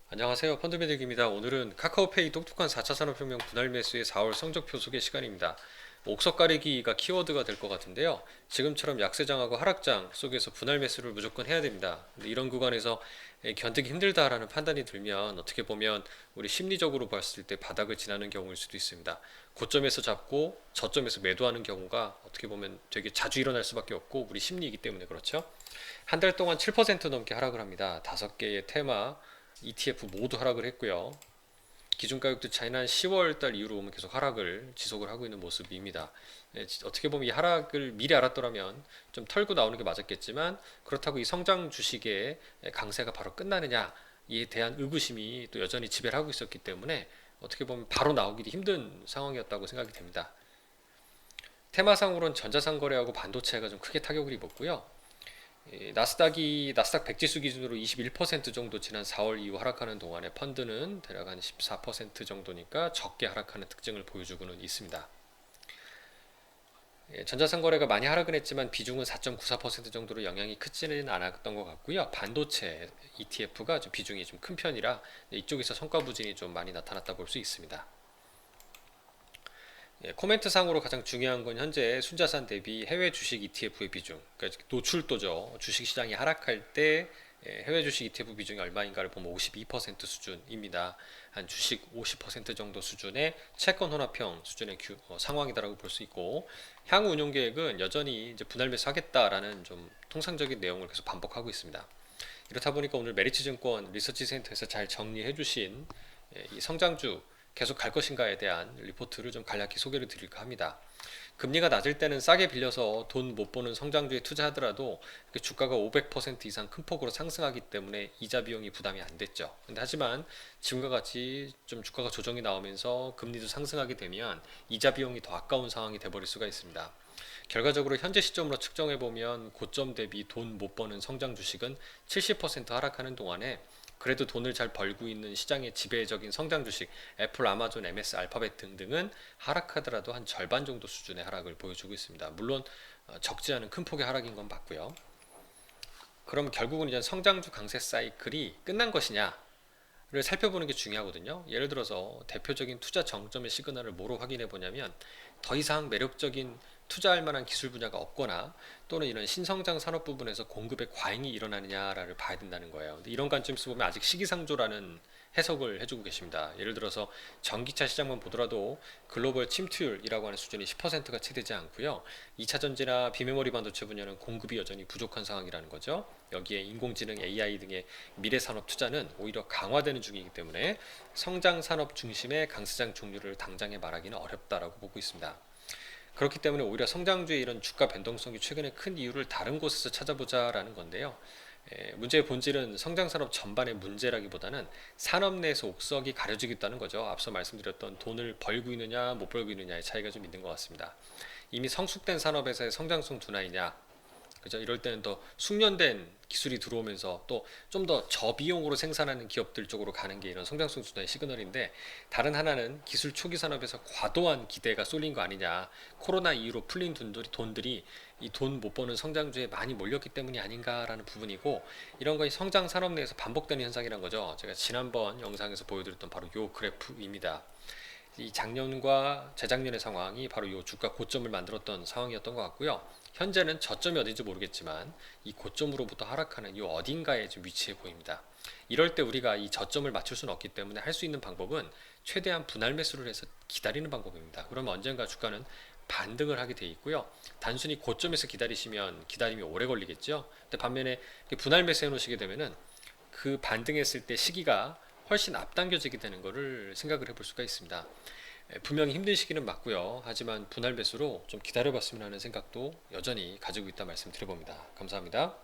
안녕하세요. 펀드매직입니다. 오늘은 카카오페이 똑똑한 4차 산업혁명 분할 매수의 4월 성적표 소개 시간입니다. 옥석 가리기가 키워드가 될 것 같은데요. 지금처럼 약세장하고 하락장 속에서 분할 매수를 무조건 해야 됩니다. 근데 이런 구간에서 견디기 힘들다라는 판단이 들면 어떻게 보면 우리 심리적으로 봤을 때 바닥을 지나는 경우일 수도 있습니다. 고점에서 잡고 저점에서 매도하는 경우가 어떻게 보면 되게 자주 일어날 수밖에 없고 우리 심리이기 때문에 그렇죠. 한 달 동안 7% 넘게 하락을 합니다. 5개의 테마 ETF 모두 하락을 했고요. 기준가격도 지난 10월 달 이후로 보면 계속 하락을 지속을 하고 있는 모습입니다. 어떻게 보면 이 하락을 미리 알았더라면 좀 털고 나오는 게 맞았겠지만 그렇다고 이 성장 주식의 강세가 바로 끝나느냐에 대한 의구심이 또 여전히 지배를 하고 있었기 때문에 어떻게 보면 바로 나오기도 힘든 상황이었다고 생각이 됩니다. 테마상으로는 전자상 거래하고 반도체가 좀 크게 타격을 입었고요. 나스닥 100지수 기준으로 21% 정도 지난 4월 이후 하락하는 동안에 펀드는 대략 한 14% 정도니까 적게 하락하는 특징을 보여주고는 있습니다. 전자상 거래가 많이 하락은 했지만 비중은 4.94% 정도로 영향이 크지는 않았던 것 같고요. 반도체 ETF가 좀 비중이 좀 큰 편이라 이쪽에서 성과 부진이 좀 많이 나타났다 볼 수 있습니다. 코멘트 상으로 가장 중요한 건 현재 순자산 대비 해외 주식 ETF의 비중, 그러니까 노출도죠. 주식 시장이 하락할 때 해외 주식 ETF 비중이 얼마인가를 보면 52% 수준입니다. 한 주식 50% 정도 수준의 채권 혼합형 수준의 상황이다라고 볼 수 있고, 향후 운용 계획은 여전히 이제 분할 매수하겠다라는 좀 통상적인 내용을 계속 반복하고 있습니다. 이렇다 보니까 오늘 메리츠증권 리서치센터에서 잘 정리해주신 이 성장주 계속 갈 것인가에 대한 리포트를 좀 간략히 소개를 드릴까 합니다. 금리가 낮을 때는 싸게 빌려서 돈 못 버는 성장주에 투자하더라도 주가가 500% 이상 큰 폭으로 상승하기 때문에 이자 비용이 부담이 안 됐죠. 근데 하지만 지금과 같이 좀 주가가 조정이 나오면서 금리도 상승하게 되면 이자 비용이 더 아까운 상황이 돼버릴 수가 있습니다. 결과적으로 현재 시점으로 측정해 보면 고점 대비 돈 못 버는 성장 주식은 70% 하락하는 동안에 그래도 돈을 잘 벌고 있는 시장의 지배적인 성장 주식 애플, 아마존, MS, 알파벳 등등은 하락하더라도 한 절반 정도 수준의 하락을 보여주고 있습니다. 물론 적지 않은 큰 폭의 하락인 건 맞고요. 그럼 결국은 이제 성장주 강세 사이클이 끝난 것이냐 를 살펴보는 게 중요하거든요. 예를 들어서 대표적인 투자 정점의 시그널을 뭐로 확인해 보냐면 더 이상 매력적인 투자할 만한 기술 분야가 없거나 또는 이런 신성장 산업 부분에서 공급의 과잉이 일어나느냐를 봐야 된다는 거예요. 근데 이런 관점에서 보면 아직 시기상조라는 해석을 해주고 계십니다. 예를 들어서 전기차 시장만 보더라도 글로벌 침투율이라고 하는 수준이 10%가 채 되지 않고요. 2차 전지나 비메모리 반도체 분야는 공급이 여전히 부족한 상황이라는 거죠. 여기에 인공지능, AI 등의 미래 산업 투자는 오히려 강화되는 중이기 때문에 성장 산업 중심의 강세장 종류를 당장에 말하기는 어렵다라고 보고 있습니다. 그렇기 때문에 오히려 성장주의 이런 주가 변동성이 최근에 큰 이유를 다른 곳에서 찾아보자라는 건데요. 문제의 본질은 성장산업 전반의 문제라기보다는 산업 내에서 옥석이 가려지고 있다는 거죠. 앞서 말씀드렸던 돈을 벌고 있느냐 못 벌고 있느냐의 차이가 좀 있는 것 같습니다. 이미 성숙된 산업에서의 성장성 둔화이냐, 그죠? 이럴 때는 더 숙련된 기술이 들어오면서 또 좀 더 저비용으로 생산하는 기업들 쪽으로 가는 게 이런 성장성 수단의 시그널인데, 다른 하나는 기술 초기 산업에서 과도한 기대가 쏠린 거 아니냐, 코로나 이후로 풀린 돈들이 이 돈 못 버는 성장주에 많이 몰렸기 때문이 아닌가라는 부분이고, 이런 것이 성장 산업 내에서 반복되는 현상이란 거죠. 제가 지난번 영상에서 보여드렸던 바로 요 그래프입니다. 이 작년과 재작년의 상황이 바로 이 주가 고점을 만들었던 상황이었던 것 같고요. 현재는 저점이 어딘지 모르겠지만 이 고점으로부터 하락하는 이 어딘가에 좀 위치해 보입니다. 이럴 때 우리가 이 저점을 맞출 수는 없기 때문에 할 수 있는 방법은 최대한 분할 매수를 해서 기다리는 방법입니다. 그러면 언젠가 주가는 반등을 하게 돼 있고요. 단순히 고점에서 기다리시면 기다림이 오래 걸리겠죠. 근데 반면에 분할 매수해 놓으시게 되면은 그 반등했을 때 시기가 훨씬 앞당겨지게 되는 것을 생각을 해볼 수가 있습니다. 분명히 힘든 시기는 맞고요. 하지만 분할 매수로 좀 기다려봤으면 하는 생각도 여전히 가지고 있다 말씀드려봅니다. 감사합니다.